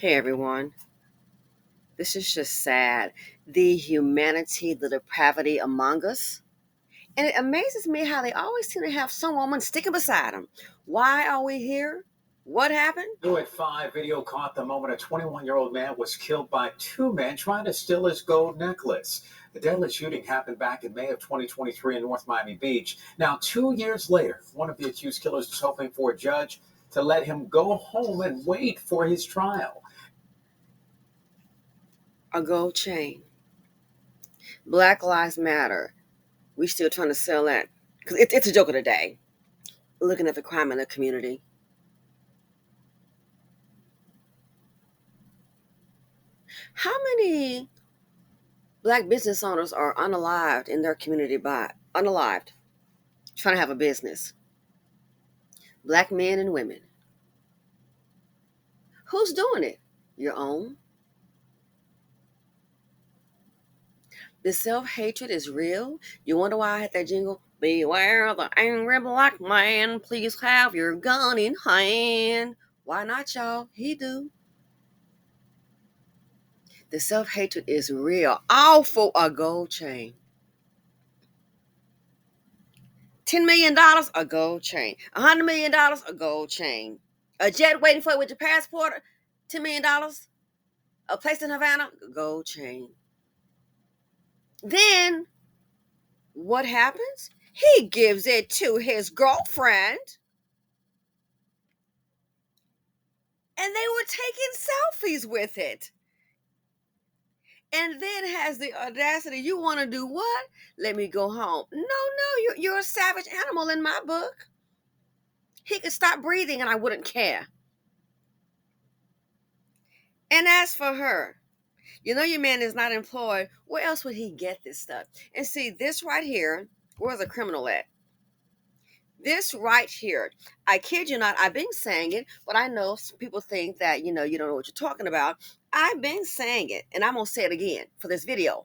Hey everyone, this is just sad. The humanity, the depravity among us. And it amazes me how they always seem to have some woman sticking beside them. Why are we here? What happened? New at 5, video caught the moment a 21-year-old man was killed by two men trying to steal his gold necklace. The deadly shooting happened back in May of 2023 in North Miami Beach. Now, 2 years later, one of the accused killers is hoping for a judge to let him go home and wait for his trial. A gold chain. Black Lives Matter. We still trying to sell that. Because it's a joke of the day. Looking at the crime in the community. How many black business owners are unalived in their community by unalived, trying to have a business? Black men and women. Who's doing it? Your own? This self-hatred is real. You wonder why I had that jingle? Beware the angry black man. Please have your gun in hand. Why not, y'all? He do. The self-hatred is real. All for a gold chain. $10 million, a gold chain. $100 million, a gold chain. A jet waiting for it with your passport, $10 million. A place in Havana, a gold chain. Then, what happens? He gives it to his girlfriend. And they were taking selfies with it. And then has the audacity, you want to do what? Let me go home. No, you're a savage animal in my book. He could stop breathing and I wouldn't care. And as for her, you know your man is not employed. Where else would he get this stuff? And see, this right here, where's the criminal at? This right here, I kid you not, I've been saying it, but I know some people think that, you don't know what you're talking about. I've been saying it, and I'm going to say it again for this video.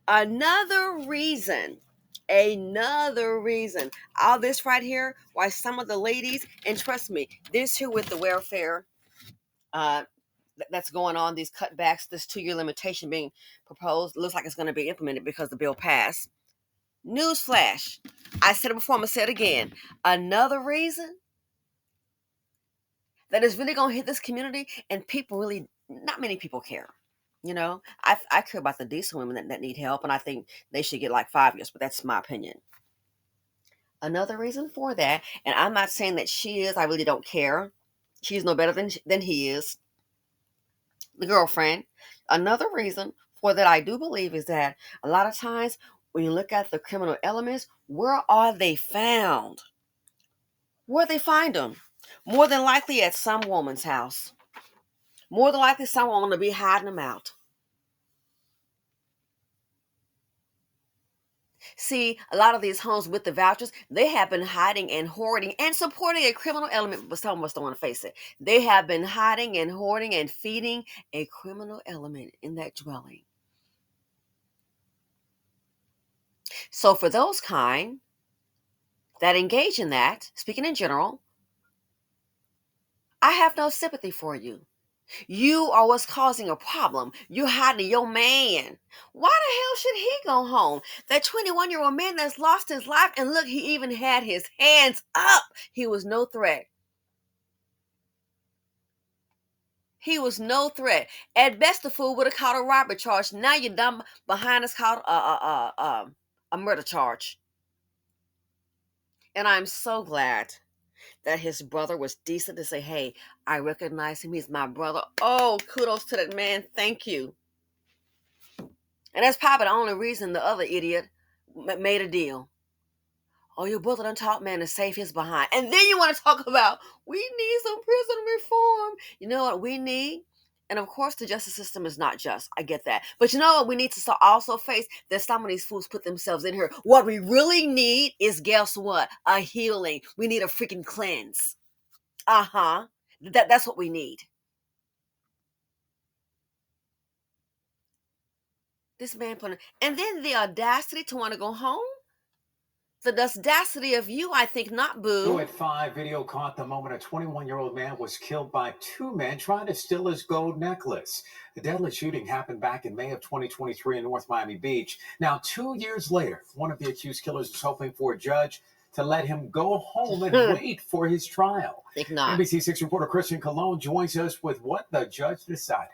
Another reason, all this right here, why some of the ladies, and trust me, this here with the welfare that's going on, these cutbacks, this 2-year limitation being proposed, looks like it's going to be implemented because the bill passed. Newsflash. I said it before, I'm going to say it again. Another reason that is really going to hit this community, and people really, not many people care. I care about the decent women that need help, and I think they should get like 5 years, but that's my opinion. Another reason for that, and I'm not saying that she is, I really don't care. She's no better than he is, the girlfriend. Another reason for that I do believe is that a lot of times when you look at the criminal elements, where are they found? Where they find them? More than likely at some woman's house. More than likely someone will be hiding them out. See, a lot of these homes with the vouchers, they have been hiding and hoarding and supporting a criminal element, but some of us don't want to face it. They have been hiding and hoarding and feeding a criminal element in that dwelling. So for those kind that engage in that, speaking in general, I have no sympathy for you. You are what's causing a problem. You're hiding your man. Why the hell should he go home? That 21-year-old man that's lost his life, and look, he even had his hands up. He was no threat. He was no threat. At best, the fool would have caught a robbery charge. Now you're dumb behind us called a murder charge. And I'm so glad that his brother was decent to say, hey, I recognize him. He's my brother. Oh, kudos to that man. Thank you. And that's probably the only reason the other idiot made a deal. Oh, your brother done taught man to save his behind. And then you want to talk about, we need some prison reform. You know what we need? And of course, the justice system is not just. I get that. But you know what? We need to also face that some of these fools put themselves in here. What we really need is, guess what? A healing. We need a freaking cleanse. Uh-huh. That's what we need. This man put, and then the audacity to want to go home. The audacity of you, I think not, boo. At 5, video caught the moment a 21-year-old man was killed by two men trying to steal his gold necklace. The deadly shooting happened back in May of 2023 in North Miami Beach. Now, 2 years later, one of the accused killers is hoping for a judge to let him go home and wait for his trial. Think not. NBC6 reporter Christian Colon joins us with what the judge decided.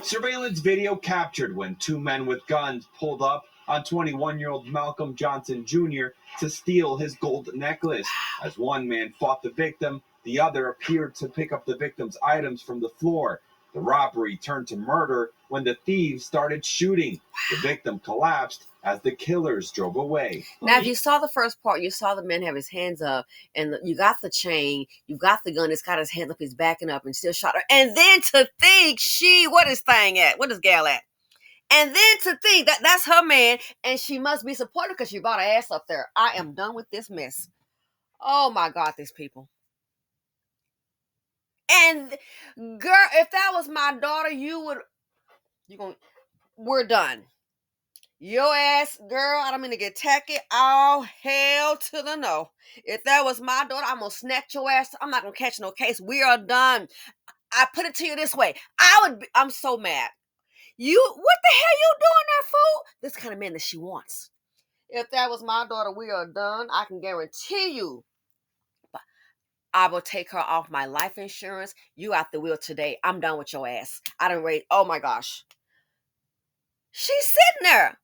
Surveillance video captured when two men with guns pulled up on 21-year-old Malcolm Johnson Jr. to steal his gold necklace. As one man fought the victim, the other appeared to pick up the victim's items from the floor. The robbery turned to murder when the thieves started shooting. The victim collapsed as the killers drove away. Now, if you saw the first part, you saw the man have his hands up, and you got the chain, you got the gun, it's got his hands up, he's backing up, and still shot her. And then to think what is thing at? What is gal at? And then to think that's her man, and she must be supportive because she brought her ass up there. I am done with this mess. Oh my God, these people. And girl, if that was my daughter, we're done. Your ass, girl, I don't mean to get tacky. All hell to the no. If that was my daughter, I'm gonna snatch your ass. I'm not gonna catch no case. We are done. I put it to you this way. I'm so mad. What the hell you doing there, fool? This kind of man that she wants. If that was my daughter, we are done. I can guarantee you. I will take her off my life insurance. You out the wheel today. I'm done with your ass. I done rate. Oh my gosh. She's sitting there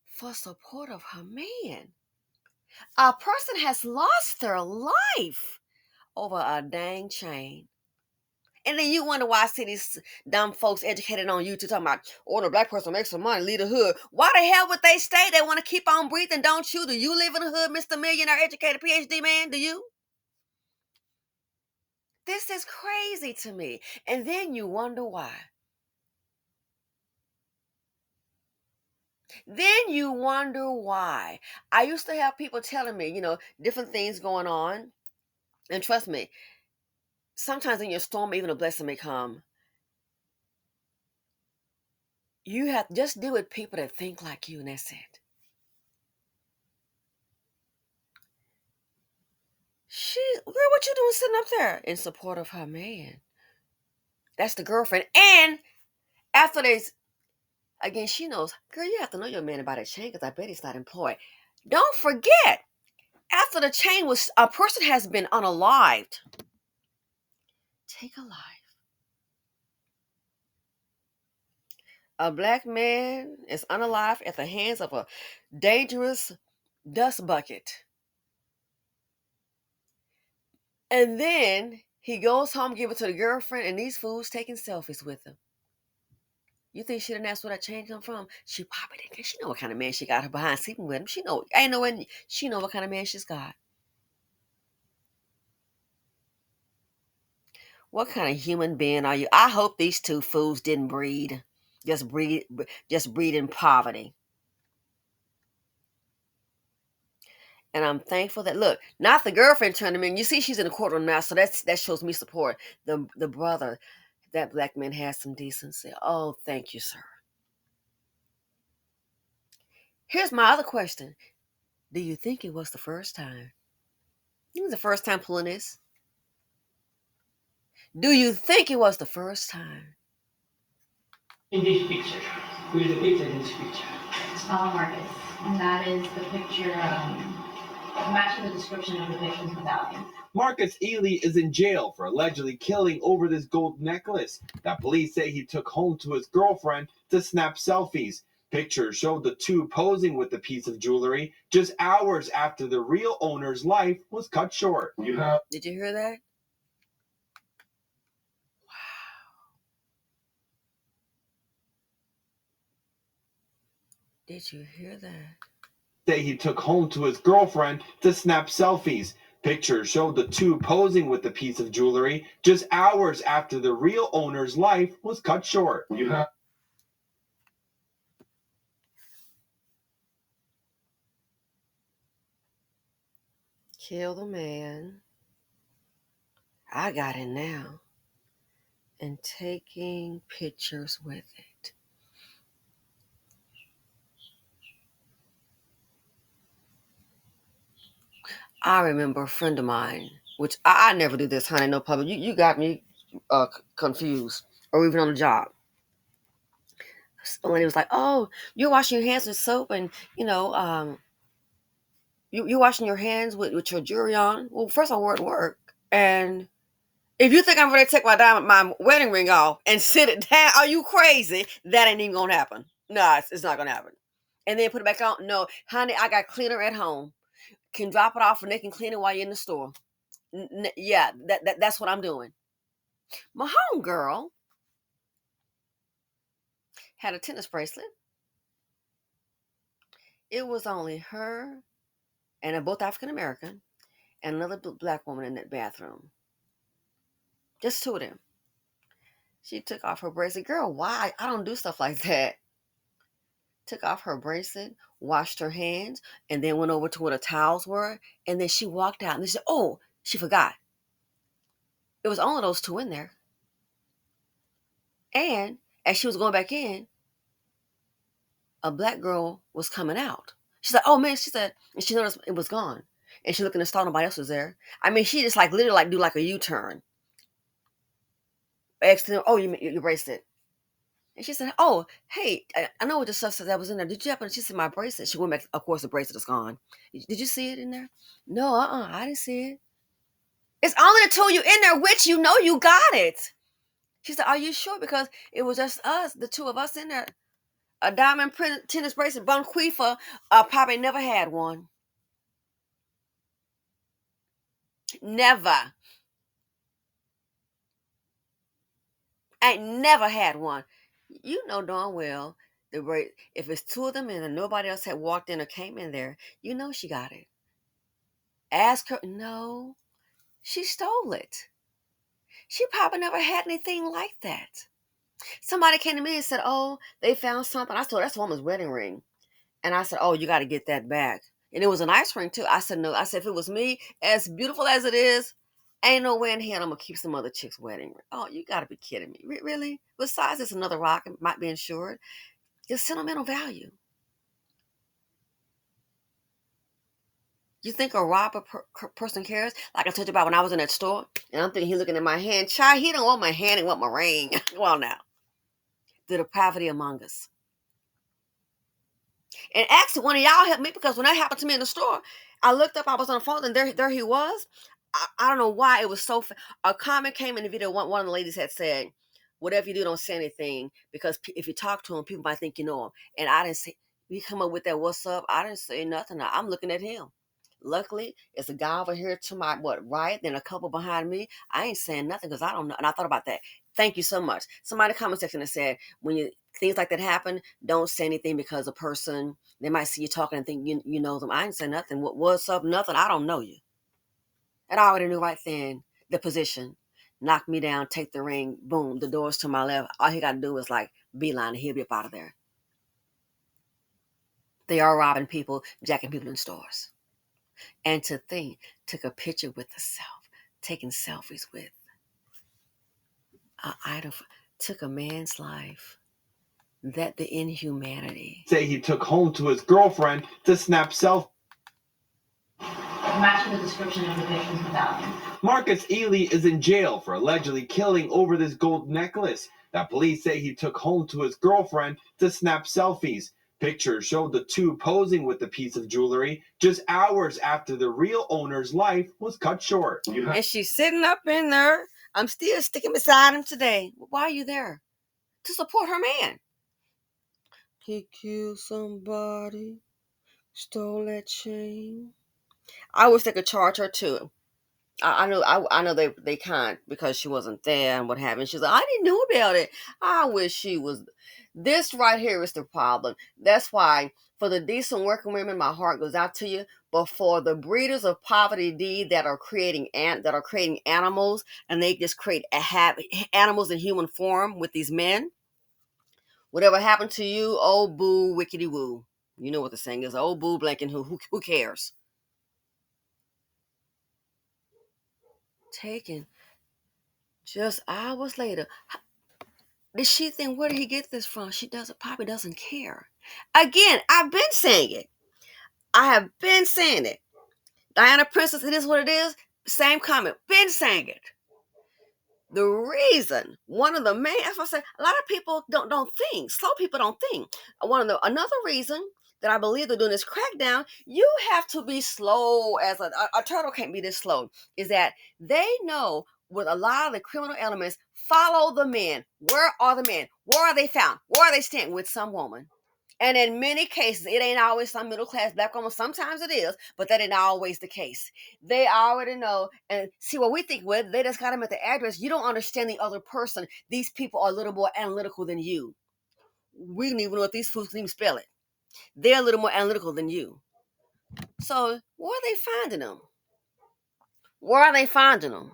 for support of her man. A person has lost their life over a dang chain. And then you wonder why I see these dumb folks educated on YouTube talking about, oh, the black person makes some money, leave the hood. Why the hell would they stay? They want to keep on breathing, don't you? Do you live in the hood, Mr. Millionaire, educated PhD man? Do you? This is crazy to me. And then you wonder why. Then you wonder why. I used to have people telling me, different things going on. And trust me, sometimes in your storm, even a blessing may come. You have to just deal with people that think like you, and that's it. Girl, what you doing sitting up there in support of her man? That's the girlfriend. And after again, she knows, girl, you have to know your man about a chain because I bet he's not employed. Don't forget, after the chain a person has been unalived. Take a life. A black man is unalived at the hands of a dangerous dust bucket. And then he goes home, give it to the girlfriend, and these fools taking selfies with him. You think she didn't ask where that chain come from? She probably didn't, because she know what kind of man she got her behind sleeping with him. She know what kind of man she's got. What kind of human being are you? I hope these two fools didn't breed. Just breed in poverty. And I'm thankful that, look, not the girlfriend turned him in. You see, she's in the courtroom now, so that shows me support. The brother, that black man has some decency. Oh, thank you, sir. Here's my other question. Do you think it was the first time? It was the first time pulling this. Do you think it was the first time? In this picture, who is the picture in this picture? Marcus, and that is the picture matching the description of the victim's medallion. Marcus Ely is in jail for allegedly killing over this gold necklace that police say he took home to his girlfriend to snap selfies. Pictures showed the two posing with the piece of jewelry just hours after the real owner's life was cut short. Did you hear that? Did you hear that? Say he took home to his girlfriend to snap selfies. Pictures showed the two posing with the piece of jewelry just hours after the real owner's life was cut short. Kill the man. I got it now. And taking pictures with it. I remember a friend of mine, which I never do this, honey, no public. You got me confused, or even on the job. When he was like, "Oh, you're washing your hands with soap, and you know, you're washing your hands with your jewelry on." Well, first of all, we're at work, and if you think I'm going to take my wedding ring off and sit it down, are you crazy? That ain't even gonna happen. No, it's not gonna happen. And then put it back on. No, honey, I got cleaner at home. Can drop it off and they can clean it while you're in the store. Yeah, that's what I'm doing. My home girl had a tennis bracelet. It was only her and they're both African American and another black woman in that bathroom. Just two of them. She took off her bracelet. Girl, why? I don't do stuff like that. Took off her bracelet, washed her hands, and then went over to where the towels were. And then she walked out and she said, "Oh, she forgot. It was only those two in there." And as she was going back in, a black girl was coming out. She's like, "Oh man," she said, and she noticed it was gone. And she looked in the stall, nobody else was there. I mean, she just like literally like do like a U-turn. Asked them, "Oh, you bracelet." And she said, "Oh, hey, I know what the stuff said that was in there. Did you happen?" She said, "My bracelet." She went back. Of course, the bracelet is gone. Did you see it in there? No, I didn't see it. It's only the two of you in there, which you know you got it. She said, "Are you sure?" Because it was just us, the two of us in there. A diamond print tennis bracelet, Bonquifa, probably never had one. Never. Ain't never had one. You know darn well if it's two of them and nobody else had walked in or came in there, you know she got it. Ask her. No, she stole it. She probably never had anything like that. Somebody came to me and said, "Oh, they found something." I said, "That's a woman's wedding ring." And I said, "Oh, you got to get that back." And it was a nice ring too. I said, "No." I said, "If it was me, as beautiful as it is, ain't no way in hell I'm going to keep some other chick's wedding ring." Oh, you got to be kidding me. Really? Besides, it's another rock. It might be insured. Just sentimental value. You think a robber person cares? Like I told you about when I was in that store, and I'm thinking he looking at my hand. Child, he don't want my hand, he want my ring. Well, now, the depravity among us. And actually, one of y'all helped me because when that happened to me in the store, I looked up, I was on the phone, and there he was. I don't know why it was so. A comment came in the video. One of the ladies had said, "Whatever you do, don't say anything because if you talk to him, people might think you know him." And I didn't say. We come up with that. What's up? I didn't say nothing. I'm looking at him. Luckily, it's a guy over here to my right, then a couple behind me. I ain't saying nothing because I don't know. And I thought about that. Thank you so much. Somebody comment section that said when you things like that happen, don't say anything because a person they might see you talking and think you know them. I ain't say nothing. What's up? Nothing. I don't know you. And I already knew right then the position. Knock me down, take the ring, boom, the door's to my left. All he got to do is like beeline and he'll be up out of there. They are robbing people, jacking people in stores. And to think, took a picture with herself, taking selfies with an idol, took a man's life. That the inhumanity. Say he took home to his girlfriend to snap selfies. Matching the description of the victim's medallion. Marcus Ely is in jail for allegedly killing over this gold necklace that police say he took home to his girlfriend to snap selfies. Pictures showed the two posing with the piece of jewelry just hours after the real owner's life was cut short. And she's sitting up in there. I'm still sticking beside him today. Why are you there? To support her man. He killed somebody, stole that chain. I wish they could charge her too. I know they can't because she wasn't there and what have you. She's like, I didn't know about it. I wish she was. This right here is the problem. That's why for the decent working women, my heart goes out to you. But for the breeders of poverty D that are creating animals and they just create animals in human form with these men. Whatever happened to you, oh boo, wickety woo. You know what the saying is, oh boo, blank and who cares? Taken just hours later. Did she think, where did he get this from? She probably doesn't care. Again, I've been saying it. I have been saying it. Diana Princess, it is what it is. Same comment. Been saying it. The reason, one of the main, that's what I say, a lot of people don't think. Slow people don't think. Another reason that I believe they're doing this crackdown, you have to be slow as a turtle can't be this slow, is that they know with a lot of the criminal elements, follow the men. Where are the men? Where are they found? Where are they staying? With some woman. And in many cases, it ain't always some middle class black woman. Sometimes it is, but that ain't always the case. They already know and see what we think with. They just got them at the address. You don't understand the other person. These people are a little more analytical than you. We don't even know if these fools can even spell it. They're a little more analytical than you. So where are they finding them? Where are they finding them?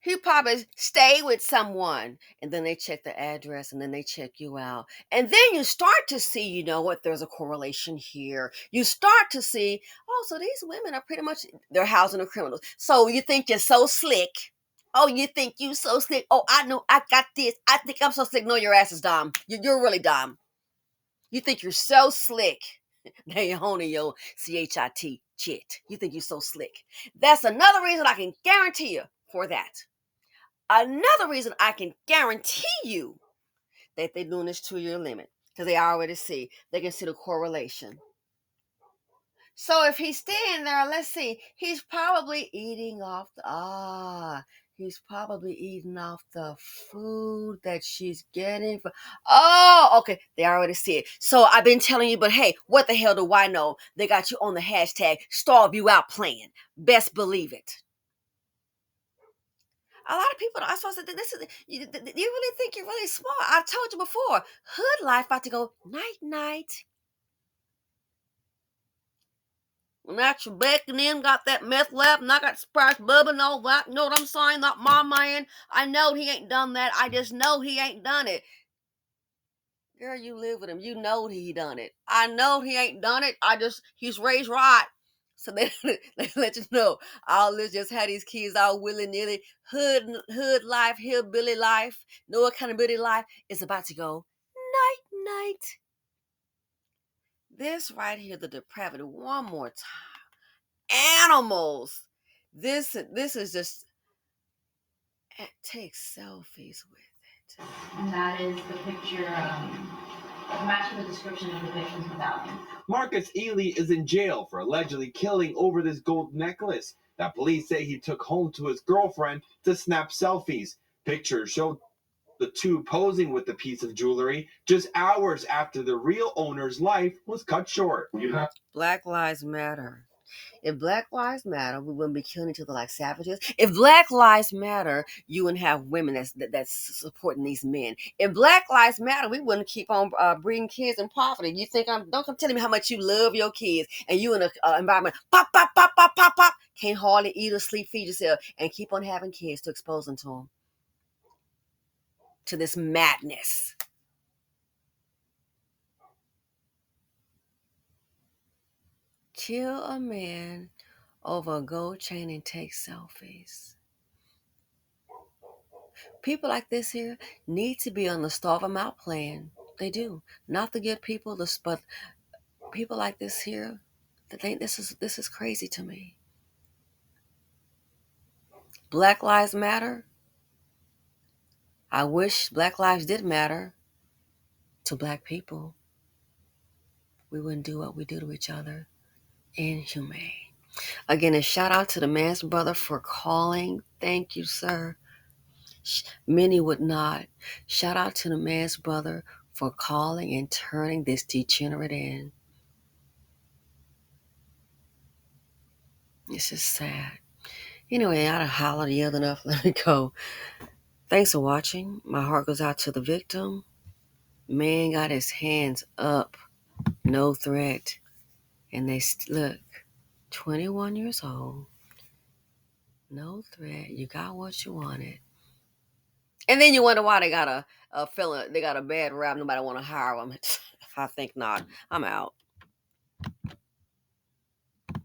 He probably stayed with someone and then they check the address and then they check you out. And then you start to see, you know what, there's a correlation here. You start to see, oh, so these women are pretty much, they're housing the criminals. So you think you're so slick. Oh, you think you so slick. Oh, I know, I got this. I think I'm so slick. No, your ass is dumb. You're really dumb. You think you're so slick. Now you're owning your CHIT chit. You think you're so slick. That's another reason I can guarantee you for that. Another reason I can guarantee you that they're doing this 2-year limit because they already see, they can see the correlation. So if he's staying there, let's see, he's probably eating off he's probably eating off the food that she's getting. Oh, okay, they already see it. So I've been telling you, but hey, what the hell do I know? They got you on the hashtag starve you out plan. Best believe it. A lot of people, I supposed to. This is you really think you're really smart? I told you before. Hood life about to go night night. When that you backing in, got that meth lab, and I got Sprite bubba and all that. You know what I'm saying? Not my man. I know he ain't done that. I just know he ain't done it. Girl, you live with him. You know he done it. I know he ain't done it. He's raised right. So they let you know. All this just had these kids all willy-nilly. Hood life, hillbilly life, no accountability life is about to go night night. This right here, the depravity, one more time. Animals. This is just take selfies with it. And that is the picture matching the description of the victim's medallion. Marcus Ely is in jail for allegedly killing over this gold necklace that police say he took home to his girlfriend to snap selfies. Pictures show the two posing with the piece of jewelry just hours after the real owner's life was cut short. Black Lives Matter. If Black Lives Matter, we wouldn't be killing each other like savages. If Black Lives Matter, you wouldn't have women that's supporting these men. If Black Lives Matter, we wouldn't keep on breeding kids in poverty. You think don't come telling me how much you love your kids and you in an environment pop pop pop pop pop pop can't hardly eat or sleep, feed yourself, and keep on having kids to expose them to this madness. Kill a man over a gold chain and take selfies. People like this here need to be on the starve them out plan. They do. Not the good people, but people like this here, that think this is crazy to me. Black Lives Matter. I wish Black lives did matter to Black people. We wouldn't do what we do to each other. Inhumane. Again, a shout out to the man's brother for calling. Thank you, sir. Many would not. Shout out to the man's brother for calling and turning this degenerate in. This is sad. Anyway, I hollered yelled enough. Let me go. Thanks for watching. My heart goes out to the victim. Man got his hands up. No threat. And they look, 21 years old. No threat. You got what you wanted. And then you wonder why they got a feeling, they got a bad rap. Nobody want to hire them. I think not. I'm out.